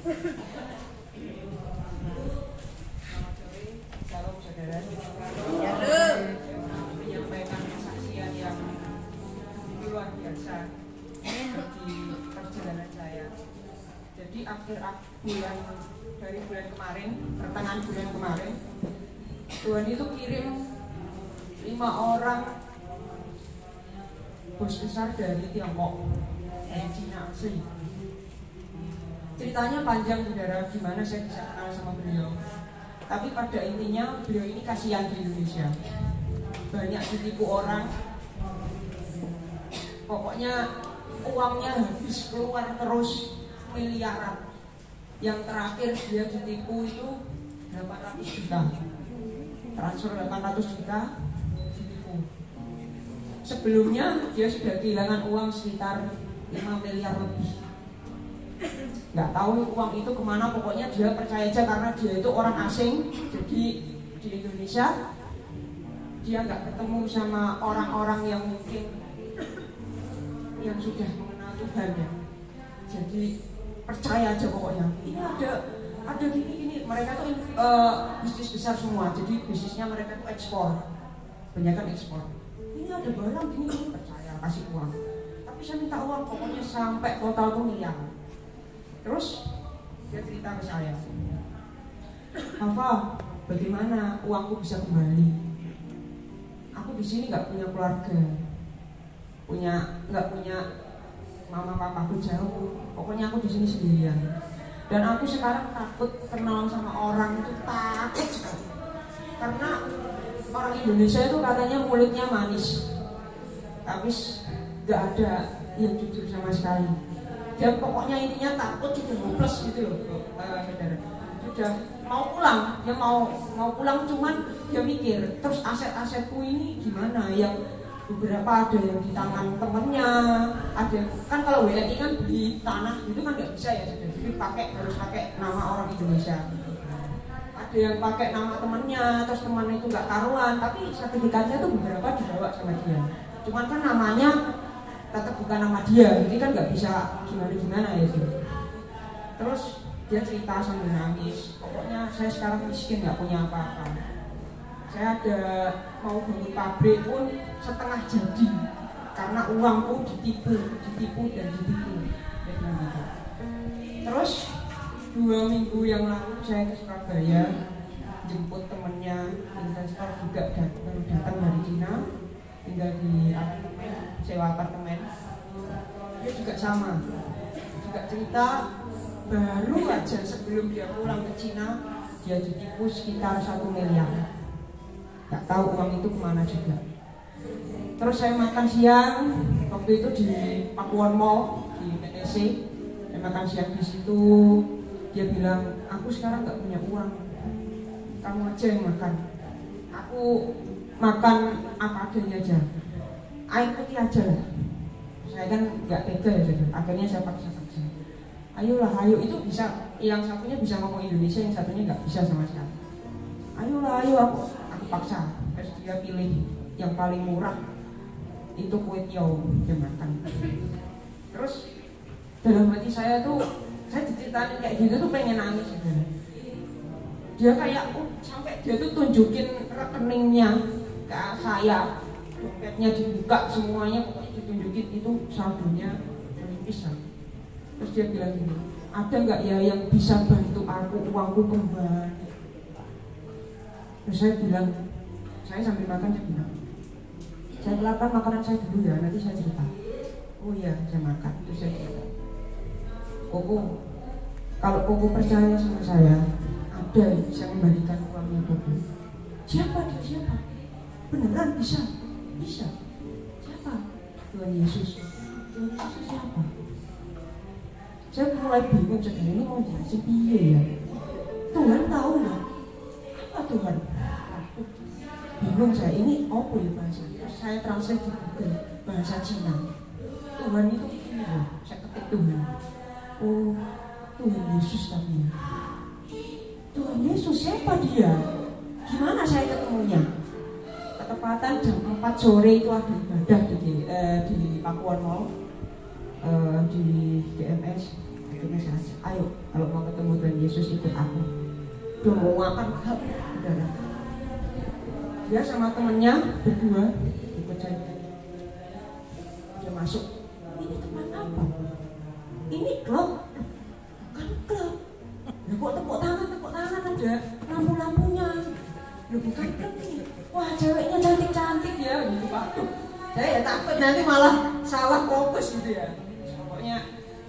Salam saudara. Menyampaikan kesaksian yang luar biasa di perjalanan saya. Jadi akhir bulan dari bulan kemarin, pertengahan bulan kemarin, Tuhan itu kirim 5 orang bos besar dari Tiongkok, dari Cina asli. Ceritanya panjang saudara, gimana saya bisa kenal sama beliau. Tapi pada intinya beliau ini kasihan di Indonesia, banyak ditipu orang. Pokoknya uangnya habis keluar terus miliaran. Yang terakhir dia ditipu itu 800 juta, transfer 800 juta ditipu. Sebelumnya dia sudah kehilangan uang sekitar 5 miliar lebih. Nggak tahu uang itu kemana, pokoknya dia percaya aja karena dia itu orang asing. Jadi di Indonesia dia nggak ketemu sama orang-orang yang mungkin yang sudah mengenal Tuhan ya. Jadi percaya aja pokoknya. Ini ada gini. Mereka tuh bisnis besar semua. Jadi bisnisnya mereka tuh ekspor, kebanyakan ekspor. Ini ada barang gini, percaya, kasih uang. Tapi saya minta uang pokoknya sampai total tuh miliar. Terus dia cerita ke saya, Hafa, bagaimana uangku bisa kembali? Aku di sini nggak punya keluarga, nggak punya mama papaku jauh. Pokoknya aku di sini sendirian. Dan aku sekarang takut kenal sama orang itu, takut sekali. Karena orang Indonesia itu katanya mulutnya manis, tapi nggak ada yang jujur sama sekali. Dan pokoknya intinya takut, sudah hopeless gitu loh, saudara. Sudah mau pulang, dia mau pulang, cuman dia mikir terus aset-asetku ini gimana. Yang beberapa ada yang di tangan temennya, ada kan kalau WNI kan beli tanah itu kan nggak bisa ya, saudara. Jadi harus pakai nama orang Indonesia. Ada yang pakai nama temennya, terus teman itu nggak karuan, tapi sertifikatnya tuh beberapa dibawa sama dia. Cuman kan namanya tetap bukan nama dia, jadi kan nggak bisa gimana ya sih. Terus dia cerita sambil nangis, pokoknya saya sekarang miskin, nggak punya apa-apa. Saya ada mau bangun pabrik pun setengah jadi karena uangku ditipu. Terus 2 minggu yang lalu saya ke Surabaya jemput temennya, investor juga baru datang dari Cina, tinggal di apartemen, sewa apartemen. Dia juga sama, juga cerita baru aja sebelum dia pulang ke Cina dia ditipu sekitar 1 miliar. Gak tahu uang itu kemana juga. Terus saya makan siang waktu itu di Pakuan Mall di PTC. Saya makan siang di situ. Dia bilang, aku sekarang gak punya uang, kamu aja yang makan. Aku makan apa adanya aja, air putih aja lah. Saya kan nggak tega ya, akhirnya saya paksa. Ayolah, ayo, itu bisa, yang satunya bisa ngomong Indonesia, yang satunya nggak bisa sama sekali. Ayolah, ayo, aku paksa. Terus dia pilih yang paling murah, itu kue tiaw, dia makan. Terus dalam hati saya tuh, saya diceritain kayak gitu tuh pengen nangis gitu. Dia kayak sampai dia tuh tunjukin rekeningnya ke saya, dompetnya dibuka semuanya, pokoknya ditunjukin itu saldonya menipis. Terus dia bilang gini, ada nggak ya yang bisa bantu aku uangku kembali? Terus saya bilang, saya sambil makan saya bilang, saya kelarkan makanan saya dulu ya, nanti saya cerita. Oh iya, saya makan. Terus saya cerita, Koko, kalau Koko percaya sama saya, ada yang bisa membalikan uangnya Koko. Siapa dia? Siapa? Beneran bisa? Bisa. Siapa? Tuhan Yesus. Tuhan Yesus siapa? Saya mulai bingung, saudara, ini mau jelasin piye ya? Tuhan tahu nggak? Apa Tuhan? Bingung saya, ini apa ya bahasa? Terus saya translate di Google, bahasa Cina. Tuhan itu ini loh, saya ketik Tuhan. Oh, Tuhan Yesus katanya. Tuhan Yesus siapa dia? Gimana saya ketemunya? Ketepatan jam 4 sore itu ada ibadah di Pakuan Mall, di GMS. Akhirnya saya ajak, ayo kalau mau ketemu Tuhan Yesus ikut aku. Udah mau makan mahal, udah. Dia sama temennya berdua ikut saya. Dia masuk, ini tempat apa? Ini klub, bukan klub. Ya kok tepuk tangan ada lampu-lampunya. Ya bukan klub ini. Wah ceweknya cantik-cantik ya gitu Pak. Saya ya takut nanti malah salah fokus gitu ya. Pokoknya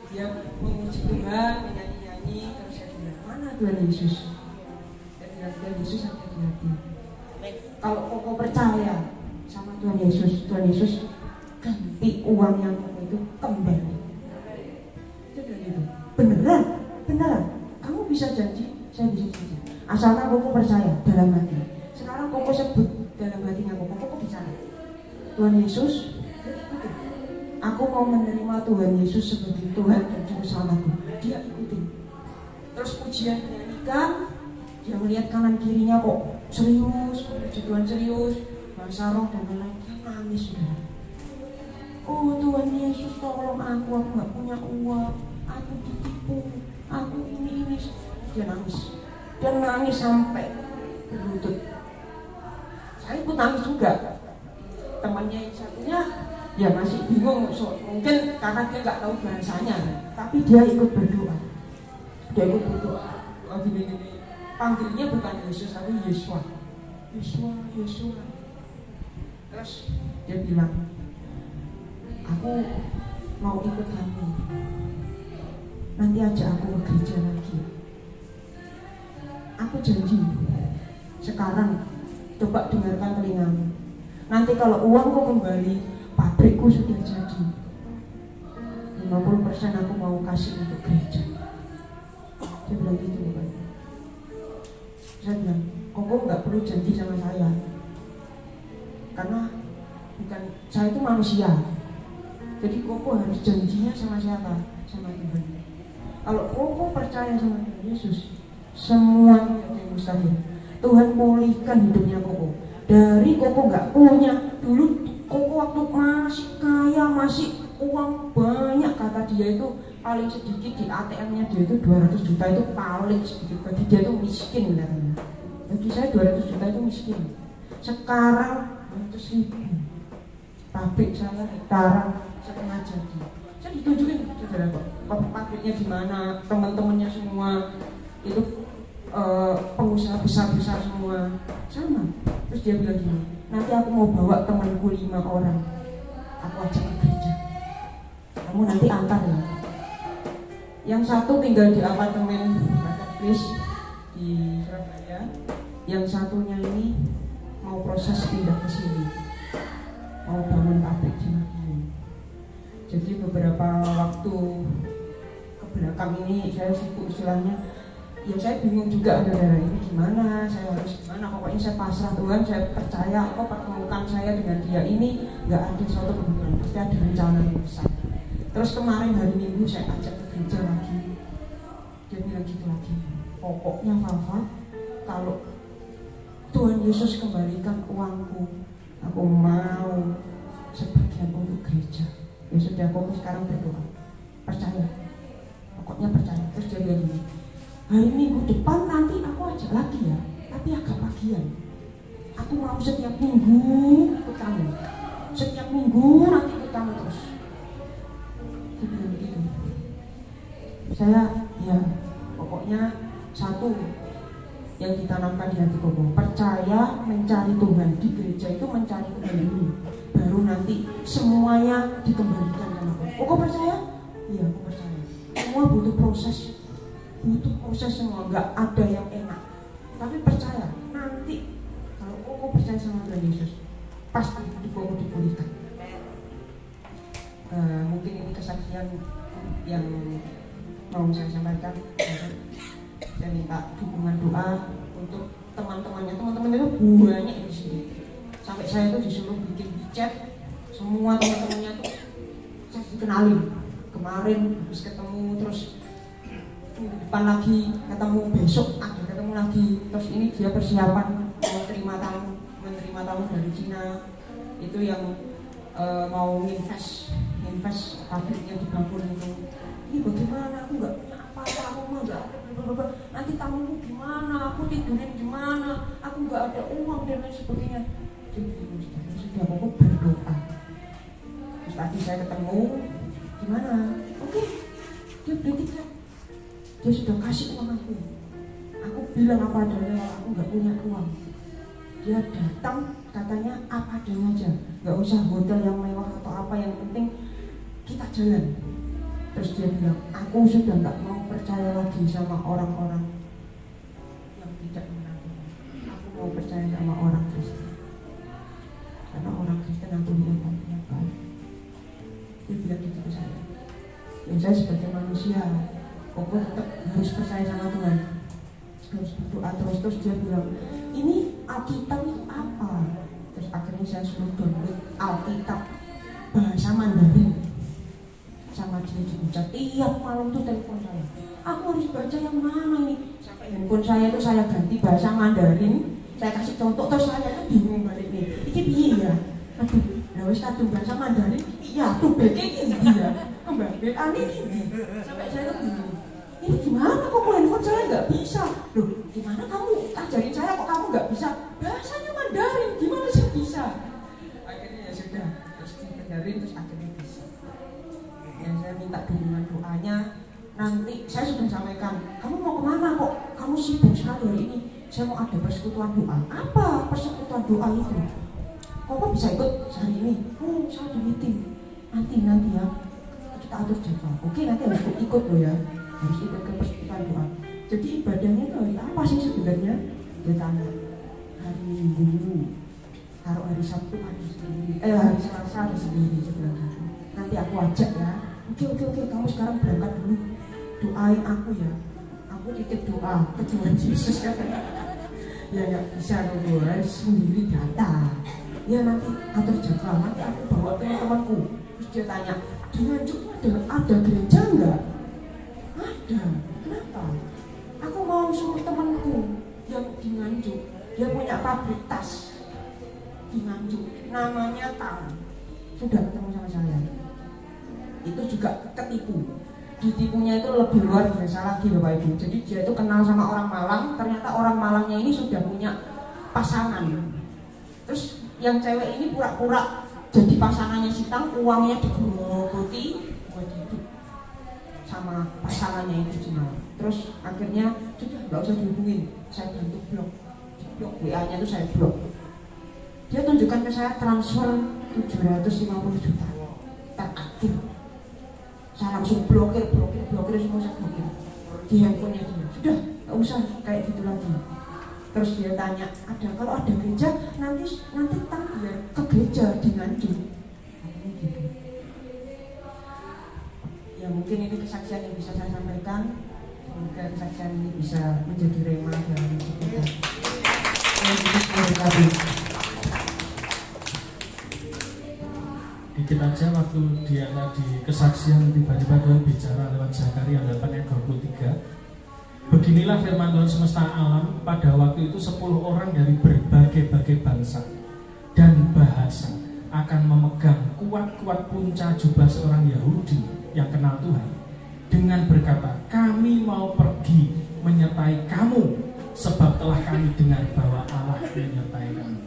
dia memuji Tuhan, menyanyi-nyanyi, terus saya bilang, mana Tuhan Yesus? Saya bilang, Tuhan Yesus ada di hati. Kalau kau percaya sama Tuhan Yesus ganti uang yang kau itu kembali. Saya bilang gitu. Beneran. Kamu bisa janji, saya bisa janji. Asalkan kau percaya dalam hati. Sekarang kau sebut dalam hatinya kau bicara. Tuhan Yesus, aku mau menerima Tuhan Yesus sebagai Tuhan dan Juru Selamatku. Dia ikutin. Terus pujian dinyanyikan, dia melihat kanan kirinya kok serius, puji Tuhan serius, bahasa roh dan lain-lain. Dia nangis sudah. Oh Tuhan Yesus tolong aku nggak punya uang, aku ditipu, aku ini. Dia nangis sampai berlutut. Saya ikut nangis juga. Temannya yang satunya ya masih bingung, mungkin karena dia nggak tahu bahasanya, tapi dia ikut berdoa. Gini. Panggilnya bukan Yesus tapi Yesua. Terus dia bilang, aku mau ikut kamu. Nanti ajak aku ke gereja lagi. Aku janji. Sekarang coba dengarkan telingamu. Nanti kalau uangku kembali, pabrikku sudah jadi. 50% aku mau kasih untuk gereja. Dia bilang gitu bukan. Saya bilang, kok nggak perlu janji sama saya. Karena bukan, saya itu manusia. Jadi kok harus janjinya sama siapa? Sama Tuhan. Kalau kok percaya sama Tuhan Yesus, semua yang mustahil. Tuhan pulihkan hidupnya kok. Dari Koko nggak punya, dulu Koko waktu masih kaya, masih uang banyak, kata dia itu paling sedikit di ATM-nya dia itu 200 juta itu paling sedikit, bagi dia itu miskin katanya. Bagi saya 200 juta itu miskin. Sekarang 100.000, pabrik saya hektaran setengah jadi. Saya ditunjukin saudara kok, pabriknya di mana, teman-temannya semua itu pengusaha besar-besar semua sama. Terus dia bilang gini, nanti aku mau bawa temanku 5 orang, aku ajak ke gereja, kamu nanti antar ya. Yang satu tinggal di apartemen Marketplace di Surabaya, yang satunya ini mau proses pindah ke sini, mau bangun pabrik di Madiun. Jadi beberapa waktu ke belakang ini saya sibuk istilahnya. Ya saya bingung juga, saudara, ini gimana, saya harus gimana, pokoknya saya pasrah Tuhan, saya percaya kok pertemukan saya dengan dia ini nggak ada suatu kebetulan, pasti ada rencana yang besar. Terus kemarin hari Minggu saya ajak ke gereja lagi, dia bilang gitu lagi, pokoknya Fafa, kalau Tuhan Yesus kembalikan uangku, aku mau sebagian untuk gereja. Ya sudah, aku sekarang berdoa, percaya, pokoknya percaya. Terus dia bilang gini, hari Minggu depan nanti aku ajak lagi ya, tapi agak pagian. Aku mau setiap minggu ikut kamu. Setiap minggu nanti ikut kamu terus. Dia bilang begitu. Saya ya pokoknya satu yang ditanamkan di hati Koko, percaya mencari Tuhan. Di gereja itu mencari Tuhan dulu, baru nanti semuanya dikembalikan sama Koko. Koko percaya? Iya, aku percaya. Semua butuh proses semua, nggak ada yang enak. Tapi percaya, nanti kalau Koko percaya sama Tuhan Yesus, pasti hidup Koko dipulihkan. Mungkin ini kesaksian yang mau saya sampaikan. Saya minta dukungan doa untuk teman-temannya. Teman-teman itu banyak di sini. Sampai saya itu disuruh bikin chat, semua teman-temannya tuh saya dikenalin. Kemarin habis ketemu, terus depan lagi ketemu, besok ada ketemu lagi. Terus ini dia persiapan menerima tamu dari Cina. Itu yang mau invest pabriknya dibangun itu. ini bagaimana, aku nggak punya apa-apa, aku mah nggak ada, nanti tamuku gimana, aku tidurin gimana, aku nggak ada uang dan lain sebagainya. Jadi sudah aku berdoa. Terus tadi saya ketemu, gimana? Oke, dia beli tiket, dia sudah kasih uang aku. Aku bilang apa adanya, aku nggak punya uang. Dia datang, katanya apa adanya aja, nggak usah hotel yang mewah atau apa, yang penting kita jalan. Terus dia bilang, aku sudah nggak mau percaya lagi sama orang-orang yang tidak mengaku. Aku mau percaya sama orang Kristen, karena orang Kristen aku lihat hatinya baik. Dia bilang gitu ke saya. Dan saya sebagai manusia, aku tetap harus percaya sama Tuhan, harus berdoa terus. Dia bilang, ini Alkitab itu apa? Terus akhirnya saya suruh download Alkitab bahasa Mandarin sama dia dibaca. Tiap malam tuh telepon saya, aku harus baca yang mana ini? Sampai handphone saya itu saya ganti bahasa Mandarin, saya kasih contoh, terus saya tuh bingung balik nih, ini piye ya? Aduh, ya wis kadung bahasa Mandarin, iya tuh beke ini ya, kembali aneh ini. Sampai saya tuh bingung, ini gimana kok handphone saya nggak bisa? Loh, gimana kamu ajarin saya kok kamu nggak bisa? Bahasanya Mandarin, gimana sih bisa? Akhirnya ya sudah, terus dibenerin, terus akhirnya bisa. Ya saya minta dukungan doanya. Nanti saya sudah sampaikan, kamu mau kemana kok? Kamu sibuk sekali hari ini. Saya mau ada persekutuan doa. Apa persekutuan doa itu? Kok bisa ikut hari ini? Oh, saya di meeting. Nanti ya, kita atur jadwal. Oke, nanti harus ikut loh ya. Harus ikut ke persekutuan doa. Jadi ibadahnya itu apa sih sebenarnya? Dia tanya, hari Minggu, taruh hari Sabtu ada sendiri, hari Selasa ada sendiri. Saya bilang gitu. Nanti aku ajak ya. Oke, kamu sekarang berangkat dulu, doain aku ya. Aku titip doa ke Tuhan Yesus katanya. Ya nggak bisa dong, harus sendiri datang. Ya nanti atur jadwal, nanti aku bawa teman-temanku. Terus dia tanya, di Nganjuk ada gereja nggak? Ada. Kenapa? Aku mau suruh temanku yang di Nganjuk, dia punya pabrik tas di Nganjuk, namanya Tam. Sudah ketemu sama saya. Itu juga ketipu. Ditipunya itu lebih luar biasa lagi Bapak Ibu. Jadi dia itu kenal sama orang Malang, ternyata orang Malangnya ini sudah punya pasangan. Terus yang cewek ini pura-pura jadi pasangannya si Tam, uangnya digerogoti buat hidup sama pasangannya itu cuma. Terus akhirnya sudah nggak usah dihubungin, saya bantu blok WA-nya itu saya blok. Dia tunjukkan ke saya transfer 750 juta terakhir. Saya langsung blokir semua, saya blokir di handphonenya dia. Sudah, nggak usah kayak gitu lagi. Terus dia tanya, kalau ada gereja nanti tak dia ke gereja di Nganjuk. Gitu. Ya mungkin ini kesaksian yang bisa saya sampaikan. Semoga kesaksian ini bisa menjadi rema dalam hidup kita. Dikit aja waktu dia tadi kesaksian, tiba-tiba Tuhan bicara lewat Zakaria 8 ayat 23. Beginilah firman Tuhan semesta alam, pada waktu itu 10 orang dari berbagai-bagai bangsa dan bahasa akan memegang kuat-kuat punca jubah seorang Yahudi yang kenal Tuhan dengan berkata, kami mau pergi menyertai kamu, sebab telah kami dengar bahwa Allah menyertai kami.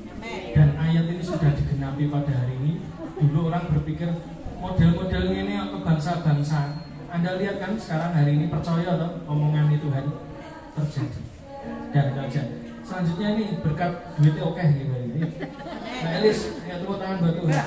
Dan ayat ini sudah digenapi pada hari ini. Dulu orang berpikir model-model ini ke bangsa-bangsa. Anda lihat kan sekarang hari ini, percaya toh omongan Tuhan terjadi dan terjadi. Selanjutnya ini berkat duitnya oke gitu ini. Nah Elis, ya tepuk tangan buat Tuhan.